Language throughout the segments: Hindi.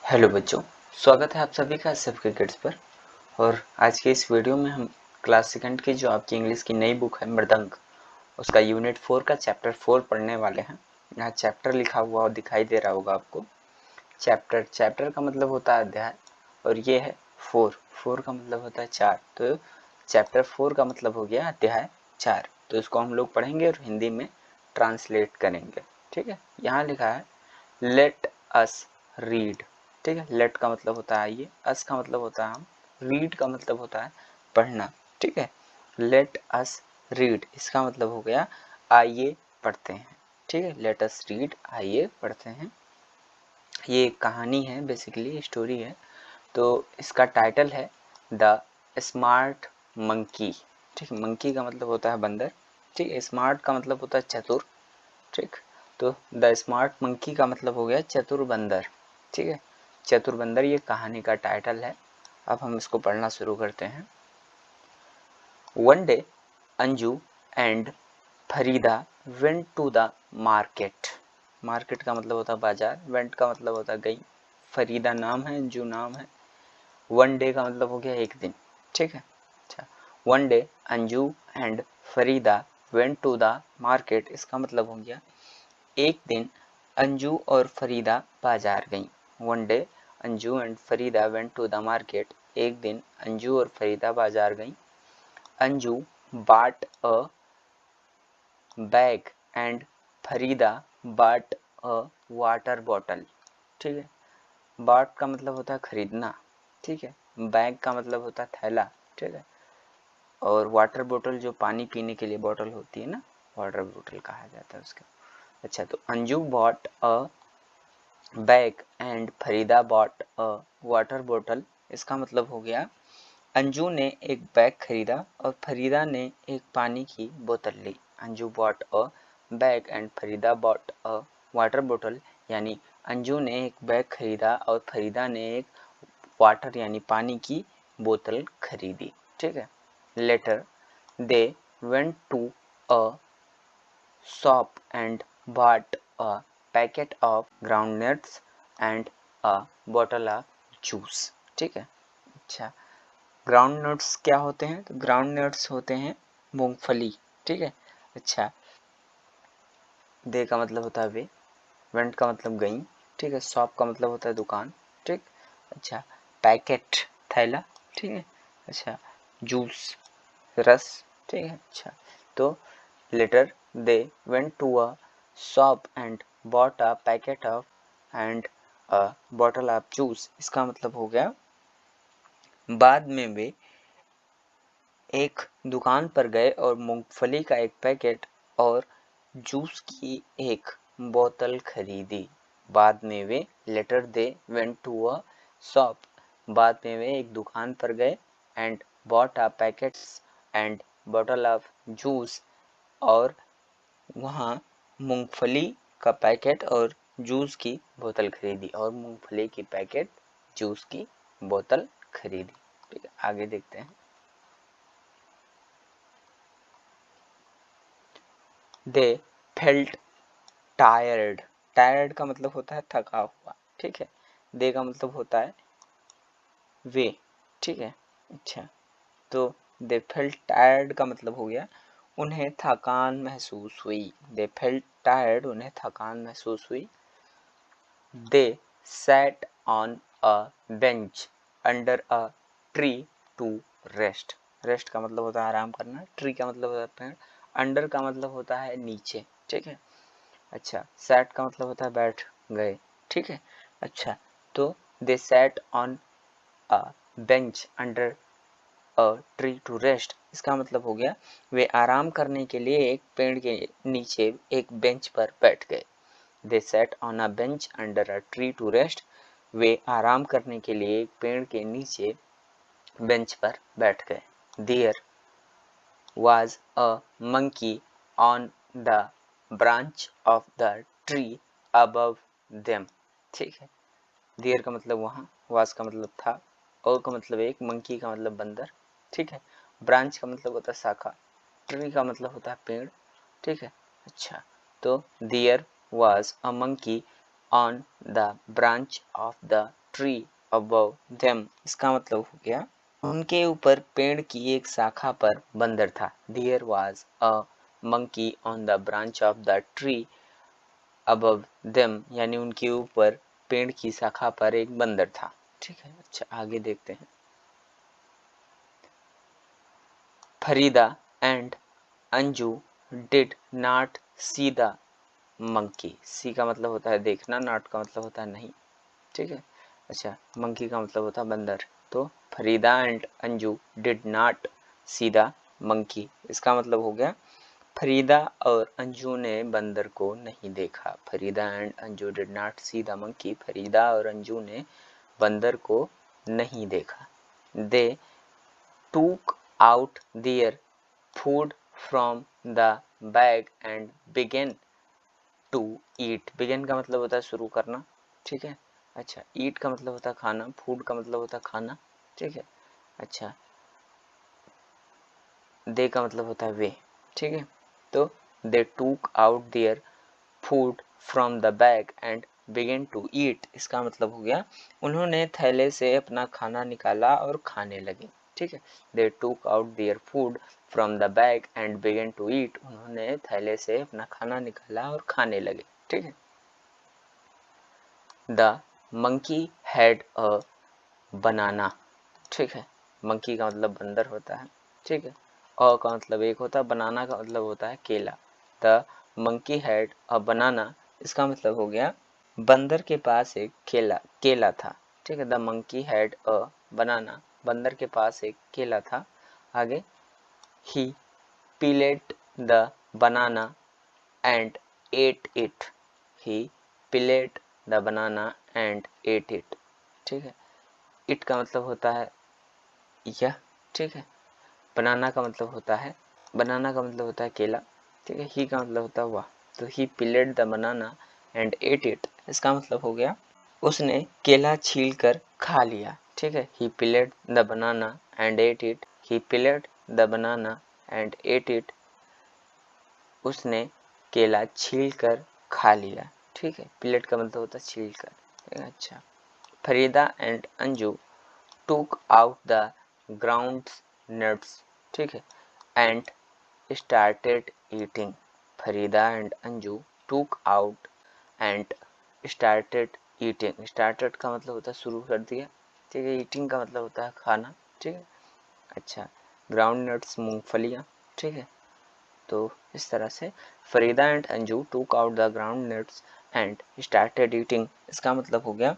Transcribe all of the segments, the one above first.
हेलो बच्चों, स्वागत है आप सभी का एसएफ क्रिकेट्स पर। और आज के इस वीडियो में हम क्लास सेकंड की जो आपकी इंग्लिश की नई बुक है मृदंग, उसका यूनिट 4 का चैप्टर 4 पढ़ने वाले हैं। यहाँ चैप्टर लिखा हुआ और दिखाई दे रहा होगा आपको। चैप्टर का मतलब होता है अध्याय, और ये है 4 का मतलब होता है 4। तो चैप्टर 4 का मतलब हो गया अध्याय 4। तो इसको हम लोग पढ़ेंगे और हिंदी में ट्रांसलेट करेंगे। ठीक है, यहाँ लिखा है लेट अस रीड। ठीक है, लेट का मतलब होता है आइए, अस का मतलब होता है हम, रीड का मतलब होता है पढ़ना। ठीक है, लेट अस रीड इसका मतलब हो गया आइए पढ़ते हैं। ठीक है, लेट अस रीड आइए पढ़ते हैं। ये एक कहानी है, बेसिकली स्टोरी है। तो इसका टाइटल है द स्मार्ट मंकी। ठीक है, मंकी का मतलब होता है बंदर। ठीक है, स्मार्ट का मतलब होता है चतुर। ठीक, तो द स्मार्ट मंकी का मतलब हो गया चतुर बंदर। ठीक है, चतुर बंदर ये कहानी का टाइटल है। अब हम इसको पढ़ना शुरू करते हैं। One day Anju and Farida went to the market. Market का मतलब होता है बाजार, वेंट का मतलब होता है गई, फरीदा नाम है, अंजू नाम है, वन डे का मतलब हो गया एक दिन। ठीक है, अच्छा, one day Anju and Farida went to the market इसका मतलब हो गया एक दिन अंजू और फरीदा बाजार गईं। One day Anju and Farida went to the market. एक दिन अंजू और फरीदा बाजार गईं। Anju bought a bag and Farida bought a water bottle. ठीक है, बाट का मतलब होता है खरीदना। ठीक है, बैग का मतलब होता है थैला। ठीक है, और वाटर बोतल जो पानी पीने के लिए बोतल होती है ना, वाटर बोतल कहा जाता है उसको। अच्छा, तो Anju bought a bag and Farida bought a water बोतल इसका मतलब हो गया अंजू ने एक बैग खरीदा और फरीदा ने एक पानी की बोतल ली। Anju bought a bag and Farida bought a water बोतल, यानी अंजू ने एक बैग खरीदा और फरीदा ने एक वाटर यानी पानी की बोतल खरीदी। ठीक है, later they went to a shop and bought a packet of groundnuts and a bottle of juice। ठीक है, अच्छा, ग्राउंड नट्स क्या होते हैं? तो ग्राउंड नट्स होते हैं मूंगफली। ठीक है, अच्छा, दे का मतलब होता है वे, वेंट का मतलब गई। ठीक है, शॉप का मतलब होता है दुकान। ठीक, अच्छा, पैकेट थैला। ठीक है, अच्छा, जूस रस। ठीक है, अच्छा, तो later they went to a shop and bought a packet of and a bottle of juice इसका मतलब हो गया बाद में वे एक दुकान पर गए और मूंगफली का एक पैकेट और जूस की एक बोतल खरीदी। बाद में वे later they went to a shop, बाद में वे एक दुकान पर गए and bought a packets and बोतल ऑफ जूस, और वहाँ मूंगफली का पैकेट और जूस की बोतल खरीदी, और मूंगफली की पैकेट जूस की बोतल खरीदी। ठीक है, आगे देखते हैं। They felt tired. टायर्ड का मतलब होता है थका हुआ। ठीक है, दे का मतलब होता है वे। ठीक है, अच्छा, तो दे फेल्ट टायर्ड का मतलब हो गया उन्हें थकान महसूस हुई। दे फेल्ट टायर्ड उन्हें थकान महसूस हुई। दे sat on a bench under a tree to rest। Rest का मतलब होता है आराम करना, ट्री का मतलब होता है पेड़, अंडर का मतलब होता है नीचे। ठीक है, अच्छा, sat का मतलब होता है बैठ गए। ठीक है, अच्छा, तो दे sat on a bench under a tree to rest इसका मतलब हो गया वे आराम करने के लिए एक पेड़ के नीचे एक बेंच पर बैठ गए। They sat on a bench under a tree to rest। वे आराम करने के लिए एक पेड़ के नीचे बेंच पर बैठ गए। There was a monkey on the branch of the tree above them। ठीक है, देयर का मतलब वहाँ, वाज का मतलब था, और का मतलब एक, मंकी का मतलब बंदर। ठीक है, ब्रांच का मतलब होता है शाखा, ट्री का मतलब होता है पेड़। ठीक है, अच्छा, तो there was a monkey on the branch of the tree above them. इसका मतलब हो गया उनके ऊपर पेड़ की एक शाखा पर बंदर था। There was a monkey on the branch of the tree above them, यानी उनके ऊपर पेड़ की शाखा पर एक बंदर था। ठीक है, अच्छा आगे देखते हैं। Farida and Anju did not see the monkey. See का मतलब होता है देखना, नॉट का मतलब होता है नहीं। ठीक है, अच्छा मंकी का मतलब होता है बंदर। तो Farida and Anju did not see the monkey, इसका मतलब हो गया फरीदा और अंजू ने बंदर को नहीं देखा। Farida and Anju did not see the monkey, Farida और अंजू ने बंदर को नहीं देखा। They took out their food from the bag and began to eat. Began का मतलब होता है शुरू करना। ठीक है, अच्छा ईट का मतलब होता है खाना, फूड का मतलब होता है खाना। ठीक है, अच्छा दे का मतलब होता है वे। ठीक है, तो they took out their food from the bag and began to eat, इसका मतलब हो गया उन्होंने थैले से अपना खाना निकाला और खाने लगे। ठीक है, they took out their food from the bag and began to eat, उन्होंने थैले से अपना खाना निकाला और खाने लगे। ठीक है, द मंकी हैड अ बनाना। ठीक है, मंकी का मतलब बंदर होता है। ठीक है, अ का मतलब एक होता है, बनाना का मतलब होता है केला। द मंकी हैड अ बनाना, इसका मतलब हो गया बंदर के पास एक केला था। ठीक है, the monkey had a banana, बंदर के पास एक केला था। आगे he peeled the banana and ate it. He peeled the banana and ate it. ठीक है, इट का मतलब होता है यह। ठीक है, बनाना का मतलब होता है केला। ठीक है, ही का मतलब होता है वह। तो he peeled the banana and ate it, इसका मतलब हो गया उसने केला छील कर खा लिया। ठीक है, he peeled the banana and ate it, he peeled the banana and ate it, उसने केला छील कर खा लिया। ठीक है, पिलेट का मतलब होता है छील कर। अच्छा, Farida and Anju took out the ground nuts। ठीक है, and started eating। Farida and Anju took out and started eating। started का मतलब होता है शुरू कर दिया। ठीक है, eating का मतलब होता है खाना। ठीक है, अच्छा ग्राउंड नट्स मूंगफलियाँ। ठीक है, तो इस तरह से फरीदा एंड अंजू टूक out the ground nuts and started eating, इसका मतलब हो गया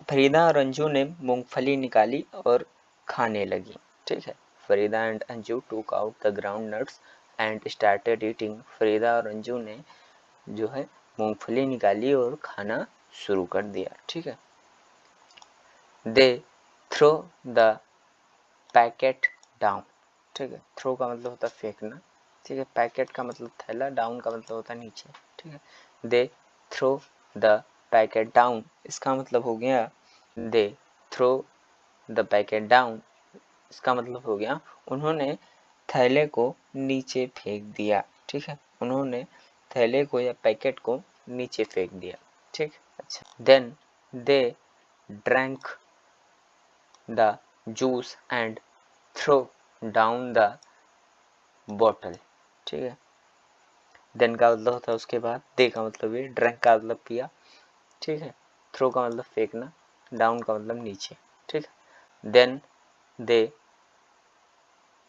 फरीदा और अंजू ने मूंगफली निकाली और खाने लगी। ठीक है, फरीदा एंड अंजू टूक out the ground nuts and started eating, Farida और अंजू ने जो है मूंगफली निकाली और खाना शुरू कर दिया। ठीक है, they throw the packet down. ठीक है, थ्रो का मतलब होता है फेंकना। ठीक है, पैकेट का मतलब थैला, डाउन का मतलब होता है नीचे। ठीक है, they throw the packet down, इसका मतलब हो गया they throw the packet down, इसका मतलब हो गया उन्होंने थैले को नीचे फेंक दिया। ठीक है, उन्होंने थैले को या पैकेट को नीचे फेंक दिया। ठीक, अच्छा then they drank the juice and throw down the bottle. ठीक है, देन का मतलब होता है उसके बाद, दे का मतलब ये, ड्रैंक का मतलब पिया। ठीक है, थ्रो का मतलब फेंकना, डाउन का मतलब नीचे। ठीक है, then they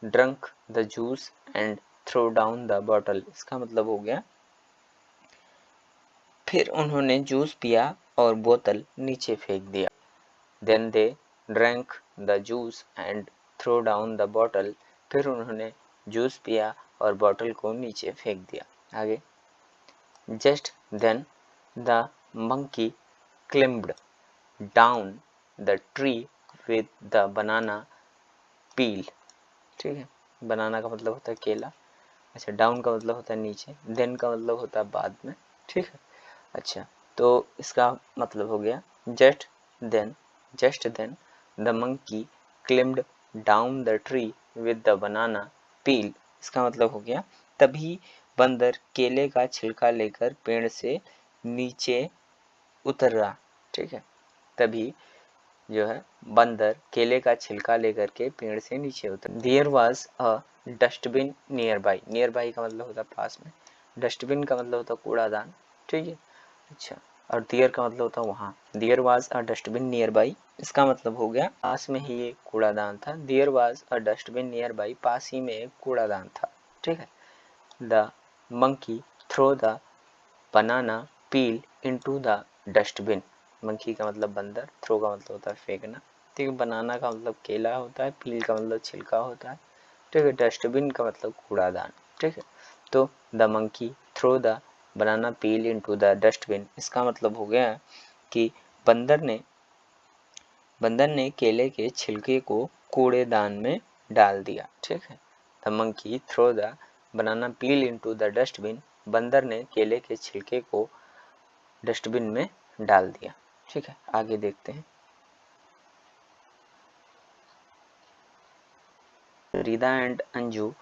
drunk the juice and throw down the bottle, इसका मतलब हो गया फिर उन्होंने जूस पिया और बोतल नीचे फेंक दिया। Then they drank the juice and throw down the bottle, फिर उन्होंने जूस पिया और बॉटल को नीचे फेंक दिया। आगे just then the monkey climbed down the tree with the banana peel. ठीक है, बनाना का मतलब होता है केला। अच्छा, डाउन का मतलब होता है नीचे, देन का मतलब होता है बाद में। ठीक है, अच्छा तो इसका मतलब हो गया just then the monkey climbed down the tree with the banana peel, इसका मतलब हो गया तभी बंदर केले का छिलका लेकर पेड़ से नीचे उतरा, ठीक है, तभी जो है बंदर केले का छिलका लेकर के पेड़ से नीचे उतरा। There was a dustbin nearby, nearby का मतलब होता है पास में, डस्टबिन का मतलब होता है कूड़ादान, ठीक है। अच्छा, और देयर का मतलब होता है वहाँ, there was a dustbin nearby, इसका मतलब हो गया पास में ही एक कूड़ादान था। There was a dustbin nearby, पास ही में एक कूड़ादान था, ठीक है। The monkey throw the banana peel into the dustbin, monkey का मतलब बंदर, थ्रो का मतलब होता है फेंकना, ठीक है। बनाना का मतलब केला होता है, पील का मतलब छिलका होता है, ठीक है। डस्टबिन का मतलब कूड़ादान, ठीक है। तो the monkey throw the banana peel into the dustbin, इसका मतलब हो गया कि बंदर ने केले के छिलके को कूड़ेदान में डाल दिया, ठीक है। The monkey throw the banana peel into the dustbin, बंदर ने केले के छिलके को डस्टबिन में डाल दिया, ठीक है। आगे देखते हैं। Farida and Anju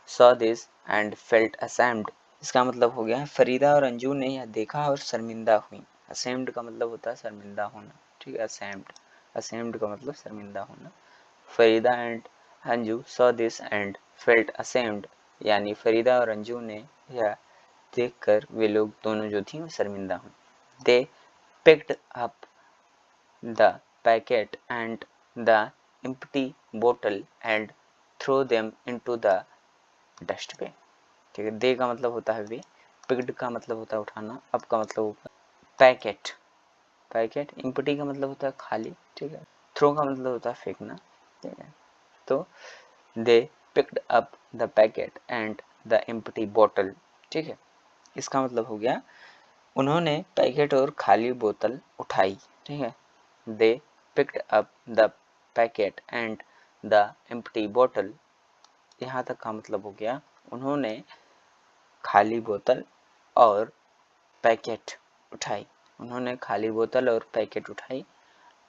saw this and felt ashamed, इसका मतलब हो गया है फरीदा और अंजू ने यह देखा और शर्मिंदा हुई। असेम्ड का मतलब होता है शर्मिंदा होना, ठीक है। असेम्ड, असेम्ड का मतलब शर्मिंदा होना। Farida and Anju saw this and felt ashamed, यानी फरीदा और अंजू ने यह देखकर वे लोग दोनों जो थी वो शर्मिंदा हुई। दे picked up the packet and the empty bottle and throw them into the dustbin, ठीक है। दे का मतलब होता है वे, पिक्ड का मतलब होता है उठाना, अप का मतलब होता है पैकेट, पैकेट, एम्प्टी का मतलब होता है खाली, ठीक है। थ्रो का मतलब होता है फेंकना, ठीक है। तो they picked up the packet and the empty bottle, ठीक है। इसका मतलब हो गया उन्होंने पैकेट और खाली बोतल उठाई, ठीक है। They picked up the packet and the empty bottle, यहाँ तक का मतलब हो गया उन्होंने खाली बोतल और पैकेट उठाई, उन्होंने खाली बोतल और पैकेट उठाई।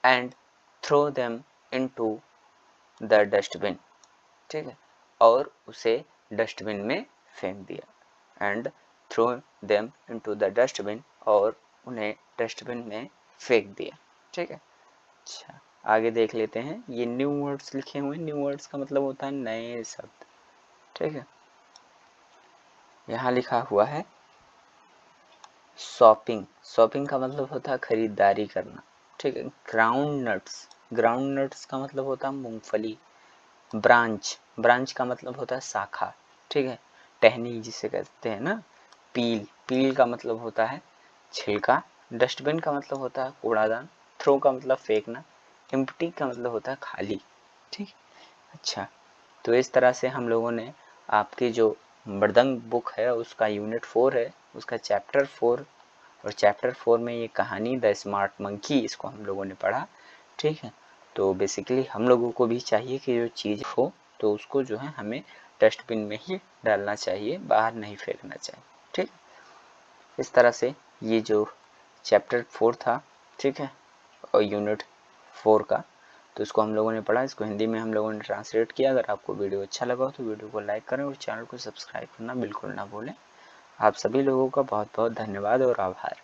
And throw them into the dustbin, ठीक है, और उसे डस्टबिन में फेंक दिया। And throw them into the dustbin, और उन्हें डस्टबिन में फेंक दिया, ठीक है। अच्छा, आगे देख लेते हैं। ये न्यू वर्ड्स लिखे हुए हैं, न्यू वर्ड्स का मतलब होता है नए शब्द, ठीक है। यहाँ लिखा हुआ है शॉपिंग, शॉपिंग का मतलब होता है खरीदारी करना, ठीक है। ग्राउंड नट्स, ग्राउंड नट्स का मतलब होता है मूंगफली। ब्रांच, ब्रांच का मतलब होता है शाखा, ठीक है, टहनी जिसे कहते हैं ना। पील, पील का मतलब होता है छिलका। डस्टबिन का मतलब होता है कूड़ादान। थ्रो का मतलब फेंकना। एम्प्टी का मतलब होता है खाली, ठीक। अच्छा, तो इस तरह से हम लोगों ने आपकी जो मृदंग बुक है उसका यूनिट 4 है, उसका चैप्टर 4, और चैप्टर 4 में ये कहानी द स्मार्ट मंकी, इसको हम लोगों ने पढ़ा, ठीक है। तो बेसिकली हम लोगों को भी चाहिए कि जो चीज़ हो तो उसको जो है हमें डस्टबिन में ही डालना चाहिए, बाहर नहीं फेंकना चाहिए, ठीक। इस तरह से ये जो चैप्टर 4 था, ठीक है, और यूनिट 4 का, तो इसको हम लोगों ने पढ़ा, इसको हिंदी में हम लोगों ने ट्रांसलेट किया। अगर आपको वीडियो अच्छा लगा हो तो वीडियो को लाइक करें और चैनल को सब्सक्राइब करना बिल्कुल ना भूलें। आप सभी लोगों का बहुत बहुत धन्यवाद और आभार।